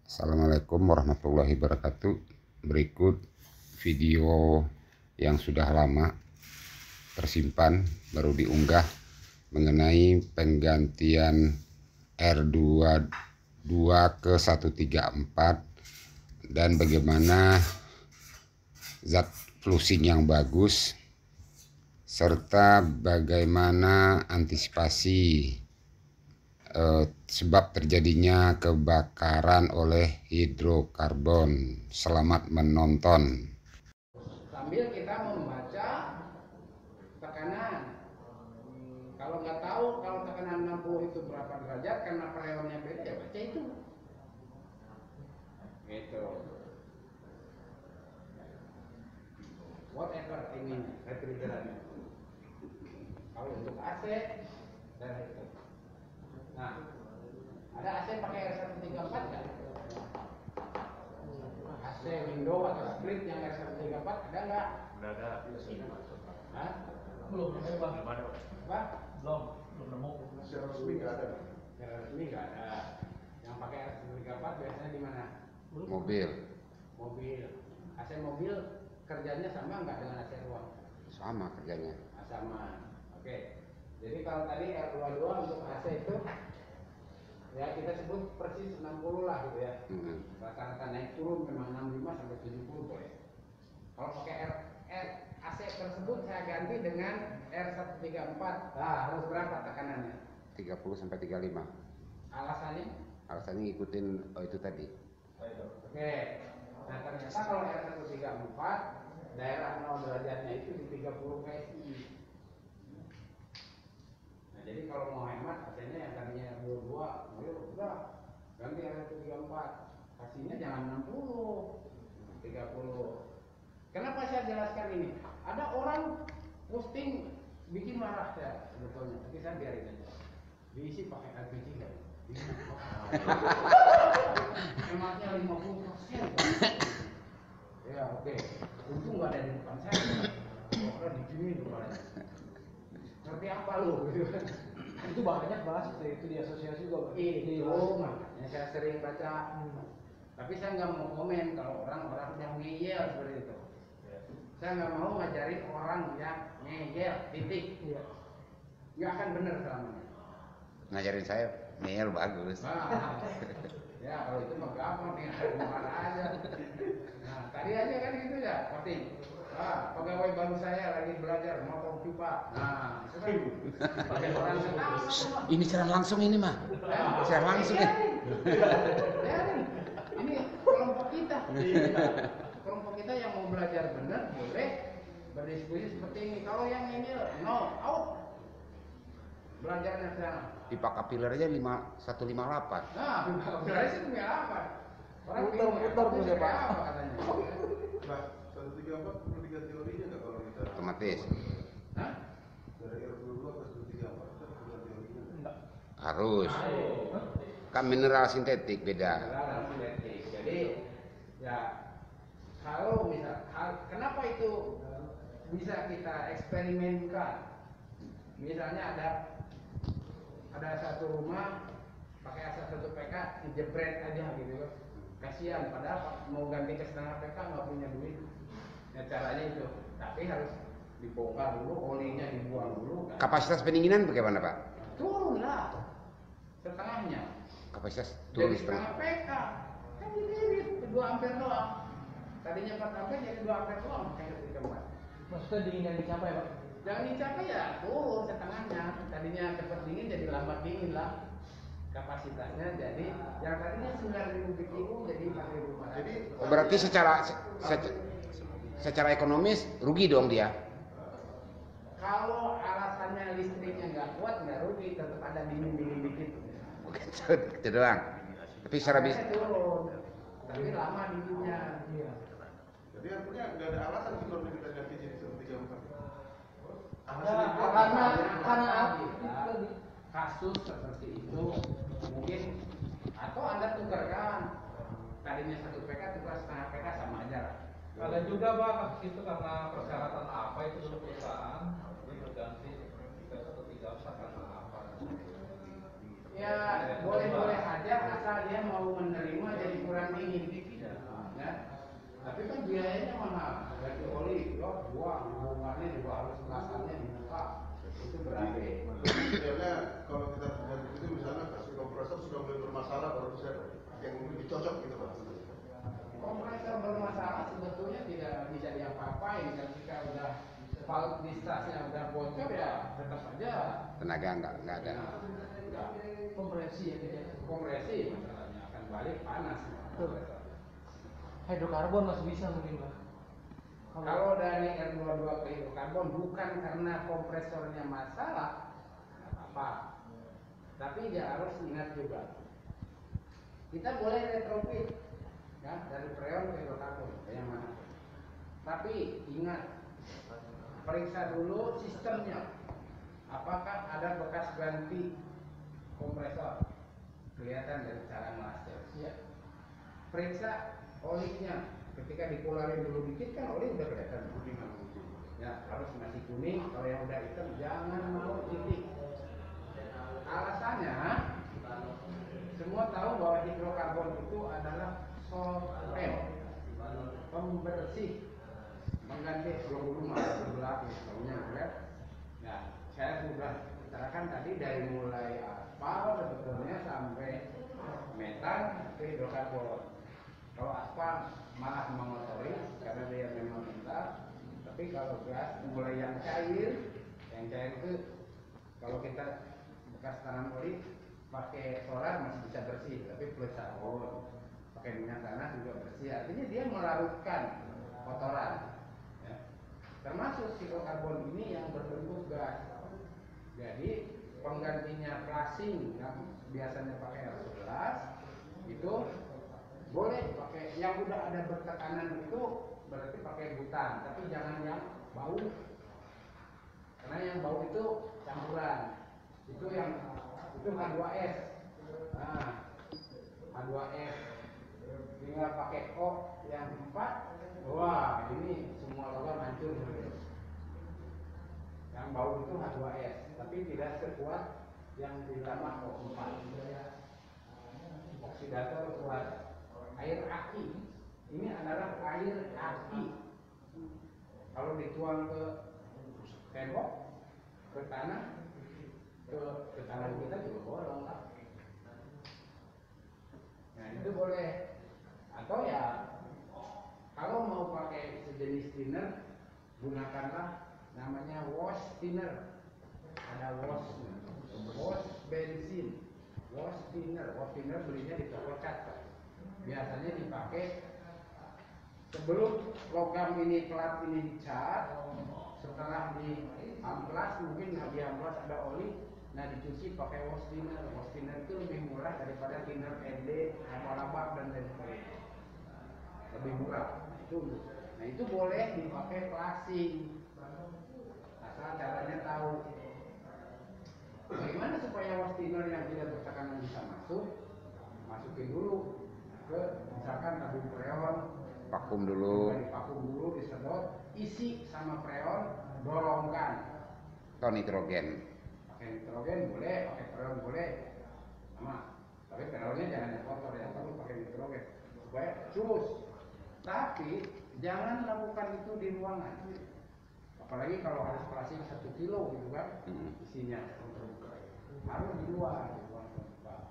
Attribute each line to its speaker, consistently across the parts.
Speaker 1: Assalamualaikum warahmatullahi wabarakatuh. Berikut video yang sudah lama tersimpan baru diunggah mengenai penggantian R22 ke 134 dan bagaimana zat flusing yang bagus serta bagaimana antisipasi sebab terjadinya kebakaran oleh hidrokarbon. Selamat menonton.
Speaker 2: Sambil kita membaca tekanan. Kalau nggak tahu kalau tekanan 60 itu berapa derajat karena freonnya beda, ya baca itu. Gitu. Whatever ini refrigerannya. Kalau untuk AC dan itu. Nah, ada AC pakai R134 nggak? AC window atau split yang R134 ada nggak?
Speaker 3: Udah ada.
Speaker 2: Hah?
Speaker 4: Belum ada.
Speaker 2: Apa?
Speaker 4: Belum nemu.
Speaker 3: Secara resmi nggak ada.
Speaker 2: Secara resmi nggak ada. Yang pakai R134 biasanya di mana?
Speaker 1: Mobil
Speaker 2: Mobil. AC mobil kerjanya sama nggak dengan AC ruang?
Speaker 1: sama kerjanya.
Speaker 2: Nah, sama. Oke. Jadi kalau tadi R22 untuk AC itu ya kita sebut persis 60 lah gitu ya. Rata-rata naik turun memang 65 sampai 70 boleh. Kalau pakai AC tersebut saya ganti dengan R134. Nah, harus berapa tekanannya?
Speaker 1: 30 sampai 35.
Speaker 2: Alasannya?
Speaker 1: Alasannya ngikutin itu tadi.
Speaker 2: Oke. Nah, ternyata kalau R134 daerah 0 derajatnya itu di 30 PSI. Nah, jadi kalau mau hemat AC-nya yang tadinya 22, ya udah ganti R134. Kasihnya jangan 60, 30. Kenapa saya jelaskan ini? Ada orang posting bikin marah saya sebetulnya, tapi saya biarin aja. Diisi pakai LPG kan? Hematnya 50%. Ya oke. Untung nggak ada di depan saya. Orang diginiin depannya. Seperti apa lu? Gitu kan?
Speaker 4: Itu banyak bahas itu di asosiasi juga.
Speaker 2: Itu makanya saya sering baca. Tapi saya nggak mau komen kalau orang-orang yang ngeyel seperti itu. Saya nggak mau ngajarin orang yang ngeyel, titik.
Speaker 4: Iya.
Speaker 2: Nggak akan benar selamanya.
Speaker 1: Ngajarin saya ngeyel bagus.
Speaker 2: Nah, ya kalau itu mah gampang nih, marah aja. Nah, tadi aja kan gitu ya, Martin. Pegawai baru saya lagi belajar motong pipa. Nah, itu kan pakai orang setahun.
Speaker 1: Ini serang langsung ini mah. Serang langsung ya.
Speaker 2: Ya, ini kelompok kita. Kelompok kita yang mau belajar benar boleh berdiskusi seperti ini. Kalau yang ini no out. Belajarnya sana.
Speaker 1: Pipa kapiler aja 158.
Speaker 2: Nah, belajarnya sih punya apa? Orang
Speaker 4: Putar tuh ya, Pak.
Speaker 2: apa katanya?
Speaker 3: Nah, 134 perlu diganti olinya nggak kalau kita?
Speaker 1: Otomatis
Speaker 2: Hah?
Speaker 3: Dari R22 ke 134 kan perlu ganti olinya nggak?
Speaker 1: harus. Kan mineral sintetik beda.
Speaker 2: Jadi ya kalau kenapa itu bisa kita eksperimenkan? Misalnya ada satu rumah pakai AC 1 PK dijebret aja gitu. Kasihan padahal mau ganti ke setengah PK nggak punya duit. Ya caranya itu. Tapi harus dibongkar dulu, olinya dibuang dulu.
Speaker 1: Kapasitas pendinginan bagaimana, Pak?
Speaker 2: Turun lah setengahnya.
Speaker 1: Kapasitas turun
Speaker 2: Jadi
Speaker 1: setengah.
Speaker 2: setengah PK kan dililit 2 ampere doang. Tadinya 4 ampere jadi 2 ampere doang kayak di tempat.
Speaker 4: Maksudnya dingin yang dicapai, Pak?
Speaker 2: Jangan dicapai ya turun setengahnya. Tadinya cepat dingin jadi lambat dingin lah. Kapasitasnya jadi yang tadinya 9.000 BTU jadi 4.400.
Speaker 3: Jadi
Speaker 1: Berarti secara ekonomis rugi dong dia.
Speaker 2: kalau alasannya listriknya nggak kuat nggak rugi, tetap ada dingin dikit.
Speaker 1: Bukan itu doang. Tapi secara
Speaker 2: Harganya turun, tapi lama dinginnya.
Speaker 4: Iya.
Speaker 3: jadi artinya nggak ada alasan sih kalau kita ganti jadi 134.
Speaker 2: Karena kasus seperti itu mungkin atau Anda tukarkan tadinya 1 PK tukar setengah PK sama aja lah.
Speaker 5: Ada juga Pak, itu karena persyaratan apa itu dulu perusahaan dia berganti ke 134 karena apa?
Speaker 2: Ya boleh-boleh aja asal dia mau menerima jadi kurang Tapi kan biayanya mahal. Ganti oli, lo buang, hubungannya juga harus kelasannya dibuka. Itu berapa?
Speaker 3: Sebenarnya kalau kita buat itu misalnya kasih kompresor sudah mulai bermasalah baru bisa yang lebih cocok gitu Pak.
Speaker 2: Kompresor bermasalah sebetulnya tidak bisa diapa-apain ketika udah valve discharge-nya udah bocor ya tetap saja
Speaker 1: Tenaga nggak ada.
Speaker 2: nggak
Speaker 4: Kompresi ya dia.
Speaker 2: kompresi masalahnya akan balik panas.
Speaker 4: Betul. Hidrokarbon masih bisa mungkin Pak.
Speaker 2: Kalau dari R22 ke hidrokarbon bukan karena kompresornya masalah, nggak apa-apa. Tapi ya harus ingat juga, kita boleh retrofit ya dari freon ke hidrokarbon kayak mana. Tapi ingat, periksa dulu sistemnya. Apakah ada bekas ganti kompresor? Kelihatan dari cara ngelasnya.
Speaker 4: Iya.
Speaker 2: Periksa olinya. Ketika dipolarin dulu dikit kan oli udah kelihatan kuning. Ya harus masih kuning. Kalau yang udah hitam jangan mau titik. Alasannya, semua tahu bahwa hidrokarbon itu adalah solvent, pembersih, mengganti peluru sebelah misalnya, ya. Nah, saya sudah utarakan tadi dari mulai aspal sebetulnya sampai metan ke hidrokarbon. Kalau aspal malah mengotori karena dia memang mentah, tapi kalau gas mulai yang cair itu kalau kita bekas tanam oli pakai solar masih bisa bersih, tapi plus sabun, pakai minyak tanah juga bersih. Artinya dia melarutkan kotoran. Ya. Termasuk hidrokarbon ini yang berbentuk gas. Jadi penggantinya flashing yang biasanya pakai R11 itu boleh pakai yang udah ada bertekanan itu berarti pakai butan, tapi jangan yang bau. Karena yang bau itu campuran. Itu yang itu H2S. Nah, H2S tinggal pakai O yang 4. Wah, ini semua logam hancur. Yang bau itu H2S, tapi tidak sekuat yang ditambah O4. Oksidator kuat. Air aki ini adalah air aki. Kalau dituang ke tembok, ke tanah, ke tangan kita juga bolong. Nah itu boleh. Atau ya kalau mau pakai sejenis thinner, gunakanlah namanya wash thinner. Ada wash bensin, wash thinner belinya di toko cat. Biasanya dipakai sebelum logam ini plat ini dicat, setelah di amplas mungkin di amplas ada oli, nah dicuci pakai wash thinner. Wash thinner itu lebih murah daripada thinner ND, laba-laba dan lain sebagainya. Lebih murah. Nah itu boleh dipakai flashing. Asal caranya tahu. Bagaimana supaya wash thinner yang tidak bertekanan bisa masuk? Masukin dulu ke misalkan tabung freon,
Speaker 1: Vakum dulu.
Speaker 2: divakum dulu, disedot, isi sama freon, dorongkan.
Speaker 1: Atau nitrogen.
Speaker 2: Pakai nitrogen boleh, pakai freon boleh, sama. Tapi freonnya jangan yang kotor ya, tapi pakai nitrogen supaya terus. Tapi jangan lakukan itu di ruangan. Apalagi kalau harus plastik 1 kilo gitu kan, isinya harus di luar terbuka.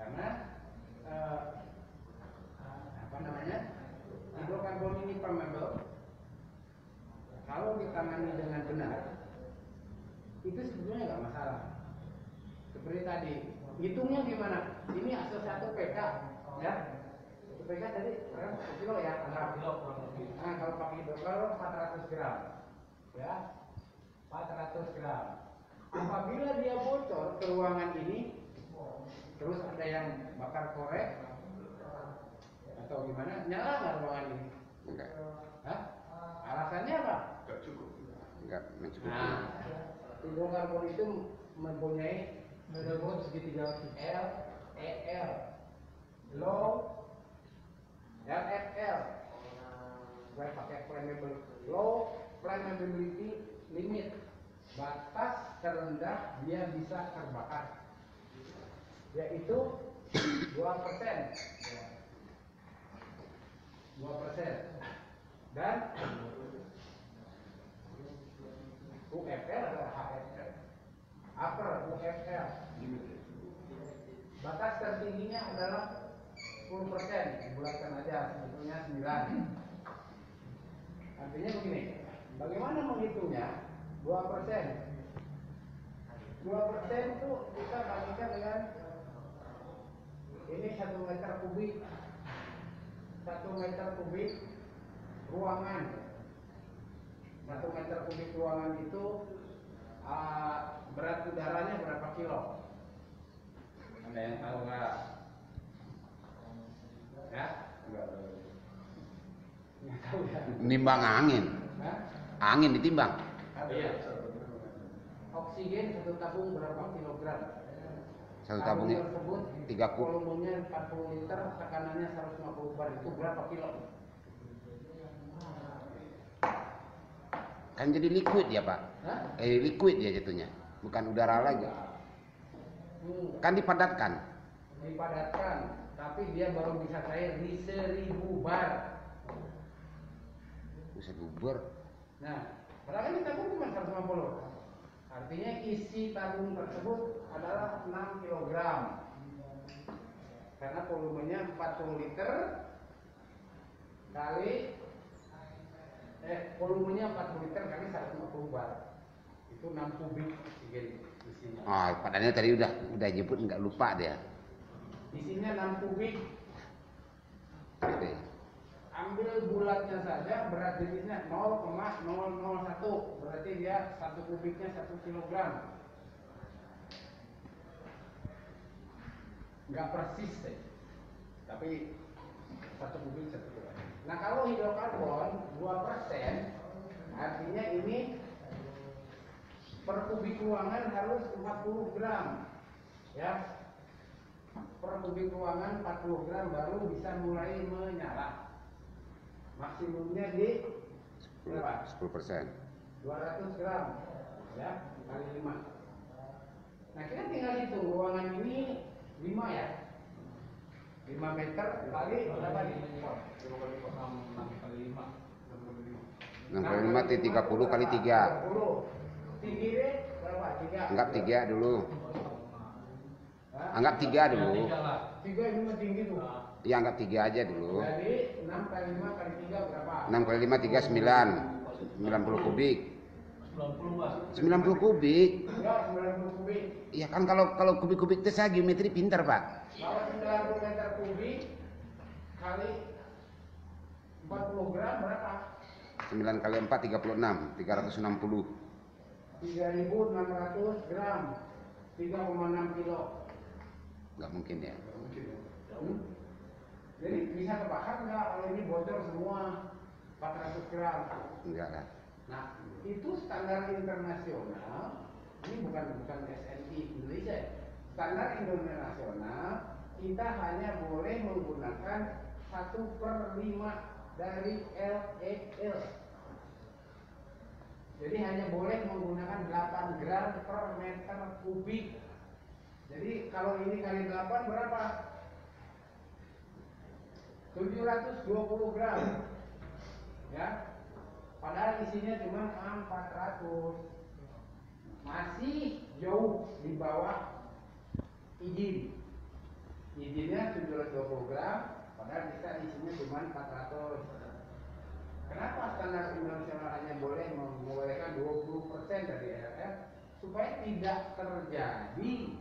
Speaker 2: Karena hidrokarbon ini permeable. Kalau ditangani dengan benar, itu sebetulnya nggak masalah. Seperti tadi, hitungnya gimana? Ini asal 1 PK, ya. 1 PK tadi berapa? 1 kilo ya? 4 kilo kurang lebih. Nah, kalau pakai hidrokarbon 400 gram, ya, 400 gram. Apabila dia bocor ke ruangan ini, terus ada yang bakar korek atau gimana, nyala nggak ruangan ini?
Speaker 1: Enggak.
Speaker 2: Hah? Alasannya apa?
Speaker 3: Enggak cukup.
Speaker 1: Enggak mencukupi.
Speaker 2: Nah, hidrokarbon itu mempunyai
Speaker 4: Hidrokarbon segitiga
Speaker 2: L, EL, low, LFL. Saya pakai flammable, low flammability limit, batas terendah dia bisa terbakar, yaitu 2%. 2%. Dan UFL atau HFL, upper UFL, batas tertingginya adalah 10%, dibulatkan aja, sebetulnya 9. Artinya begini, bagaimana menghitungnya? 2%. 2% itu kita bandingkan dengan ini 1 meter kubik. 1 meter kubik ruangan. 1 meter kubik ruangan itu berat udaranya berapa kilo? Ada yang tahu nggak? Ya? Nggak tahu ya.
Speaker 1: Nimbang angin.
Speaker 2: Hah?
Speaker 1: Angin ditimbang.
Speaker 2: Iya. Oksigen 1 tabung berapa kilogram?
Speaker 1: Satu tabung
Speaker 2: tersebut
Speaker 1: 3 kub.
Speaker 2: volumenya 40 liter, tekanannya 150 bar, itu berapa kilo?
Speaker 1: Kan jadi liquid ya Pak?
Speaker 2: Hah?
Speaker 1: Liquid ya jatuhnya, bukan udara lagi. Kan dipadatkan.
Speaker 2: Dipadatkan, tapi dia baru bisa cair di 1000 bar.
Speaker 1: Bisa guber.
Speaker 2: Nah, padahal ini tabung cuma 150. Artinya isi tabung tersebut adalah 6 kg. Karena volumenya 40 liter kali volumenya 40 liter kali 150 bar. Itu 6 kubik oksigen isinya.
Speaker 1: Padahal tadi udah jemput nggak lupa dia.
Speaker 2: Isinya 6 kubik.
Speaker 1: Gitu.
Speaker 2: Ambil bulatnya saja, berat jenisnya 0,001, berarti dia 1 kubiknya 1 kilogram. Nggak persis deh, tapi 1 kubik 1 kilogram. Nah kalau hidrokarbon 2%, artinya ini per kubik ruangan harus 40 gram, ya. Per kubik ruangan 40 gram baru bisa mulai menyala. Maksimumnya di berapa?
Speaker 1: 10%.
Speaker 2: 200 gram, ya, kali 5. Nah kita tinggal hitung ruangan ini 5 ya, 5 meter kali berapa nih?
Speaker 5: 6 kali 5.
Speaker 1: 6 kali 5 itu 30 kali 3.
Speaker 2: 30. Tinggi deh berapa? 3.
Speaker 1: Anggap 3 dulu.
Speaker 2: Hah?
Speaker 1: Anggap 3 dulu.
Speaker 2: 3 ini mah tinggi tuh.
Speaker 1: Ya anggap 3 aja dulu.
Speaker 2: Jadi 6 kali 5 kali 3 berapa?
Speaker 1: 6 kali 5 3 9. 90 kubik.
Speaker 5: 90 Mas.
Speaker 1: 90 kubik.
Speaker 2: Enggak, 90 kubik.
Speaker 1: Iya kan kalau kubik-kubik itu saya geometri pintar Pak.
Speaker 2: Kalau 90 meter kubik kali 40 gram berapa?
Speaker 1: 9 kali 4 36. 360.
Speaker 2: 3.600 gram, 3,6 kilo.
Speaker 1: Nggak mungkin ya.
Speaker 2: Jadi bisa kebakar nggak kalau ini bocor semua 400 gram?
Speaker 1: Enggak lah.
Speaker 2: Nah itu standar internasional. Ini bukan SNI Indonesia. Standar internasional kita hanya boleh menggunakan 1/5 dari LEL. Jadi hanya boleh menggunakan 8 gram per meter kubik. Jadi kalau ini kali 8 berapa? 720 gram. Ya. Padahal isinya cuma 400. Masih jauh di bawah izin. Izinnya 720 gram, padahal kita isinya cuma 400. Kenapa standar internasional hanya boleh membolehkan 20% dari RR? Supaya tidak terjadi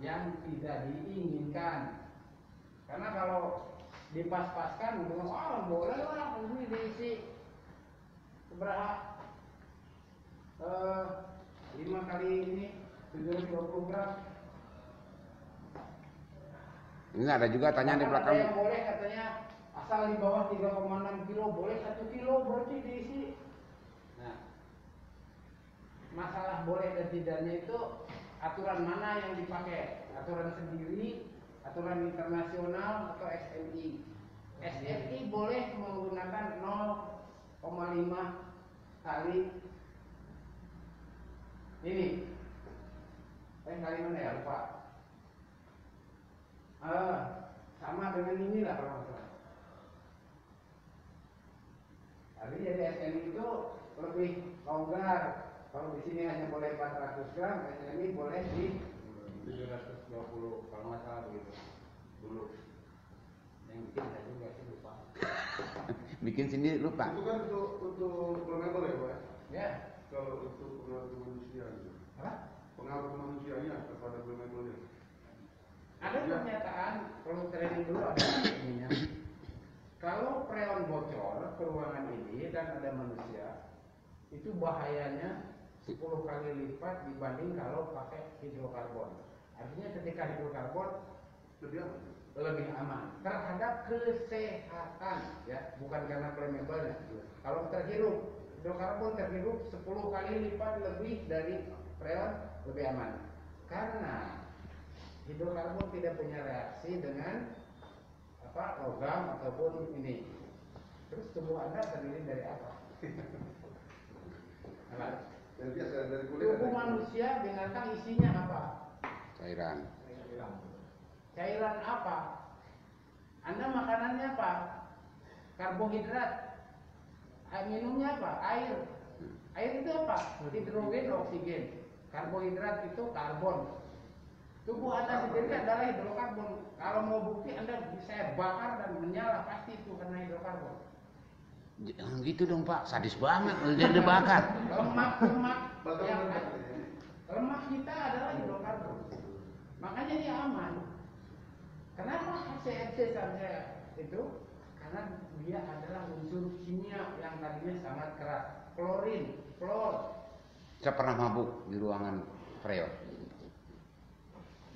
Speaker 2: yang tidak diinginkan. Karena kalau dipas-paskan, boleh lah ini diisi seberapa? 5 kali ini 720 gram.
Speaker 1: Ini ada juga tanya di
Speaker 2: Ada
Speaker 1: belakang.
Speaker 2: yang boleh katanya asal di bawah 3,6 kilo boleh 1 kilo berarti diisi. Nah, masalah boleh dan tidaknya itu aturan mana yang dipakai? Aturan sendiri, aturan internasional atau SNI? SNI boleh menggunakan 0,5 kali ini. Kali mana ya lupa? Sama dengan inilah kalau nggak salah. lebih longgar. Kalau di sini hanya boleh 400 gram, yang ini boleh di 720 kalau nggak salah begitu dulu. Yang bikin saya juga sih lupa.
Speaker 1: Bikin sendiri lupa.
Speaker 3: Itu kan untuk flammable ya Pak?
Speaker 2: Ya.
Speaker 3: Kalau untuk pengaruh manusia gitu.
Speaker 2: Apa?
Speaker 3: Pengaruh manusianya kepada flammable-nya.
Speaker 2: Ada pernyataan kalau training dulu ada ininya. Kalau freon bocor ke ruangan ini dan ada manusia, itu bahayanya 10 kali lipat dibanding kalau pakai hidrokarbon. Artinya ketika hidrokarbon lebih aman terhadap kesehatan, ya, bukan karena flammable-nya. Kalau terhirup, hidrokarbon terhirup 10 kali lipat lebih dari freon lebih aman. Karena hidrokarbon tidak punya reaksi dengan logam ataupun ini. Terus tubuh Anda terdiri dari apa?
Speaker 3: Yang biasa dari kulit.
Speaker 2: Tubuh manusia binatang isinya apa?
Speaker 1: Cairan.
Speaker 2: Cairan apa? Anda makanannya apa? Karbohidrat. Minumnya apa? Air. Air itu apa? Hidrogen, oksigen. Karbohidrat itu karbon. Tubuh Anda sendiri adalah hidrokarbon. Kalau mau bukti Anda bisa bakar dan menyala, pasti itu karena hidrokarbon.
Speaker 1: Jangan gitu dong Pak, sadis banget udah dibakar.
Speaker 2: Lemak kita adalah hidrokarbon. Makanya dia aman. Kenapa HCFC saja itu? Karena dia adalah unsur kimia yang tadinya sangat keras. Klorin, klor.
Speaker 1: Saya pernah mabuk di ruangan freon.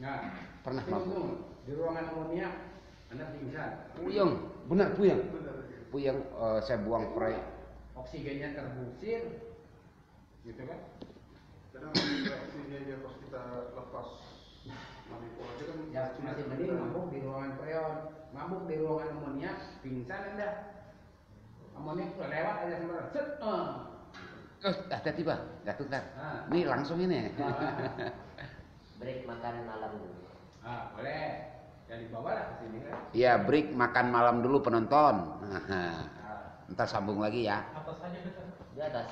Speaker 2: Nah,
Speaker 1: Pernah mabuk.
Speaker 2: di ruangan amoniak Anda pingsan.
Speaker 1: Puyeng, benar puyeng. Puyeng, saya buang freon.
Speaker 2: Oksigennya terbusir, gitu kan?
Speaker 3: Kadang reaksinya dia pas kita lepas manipul aja kan.
Speaker 2: Ya masih mending mabuk di ruangan freon, mabuk di ruangan amoniak, pingsan Anda. Amoniak tuh lewat aja sebentar, set.
Speaker 1: Hati-hati Pak, jatuh ntar.
Speaker 2: Nah.
Speaker 1: Nih langsung ini.
Speaker 6: Break makan malam dulu.
Speaker 2: Boleh. Ya dibawalah ke sini kan.
Speaker 1: Iya, break makan malam dulu penonton. Ntar sambung lagi ya.
Speaker 5: Atas saja bisa.
Speaker 6: Di atas.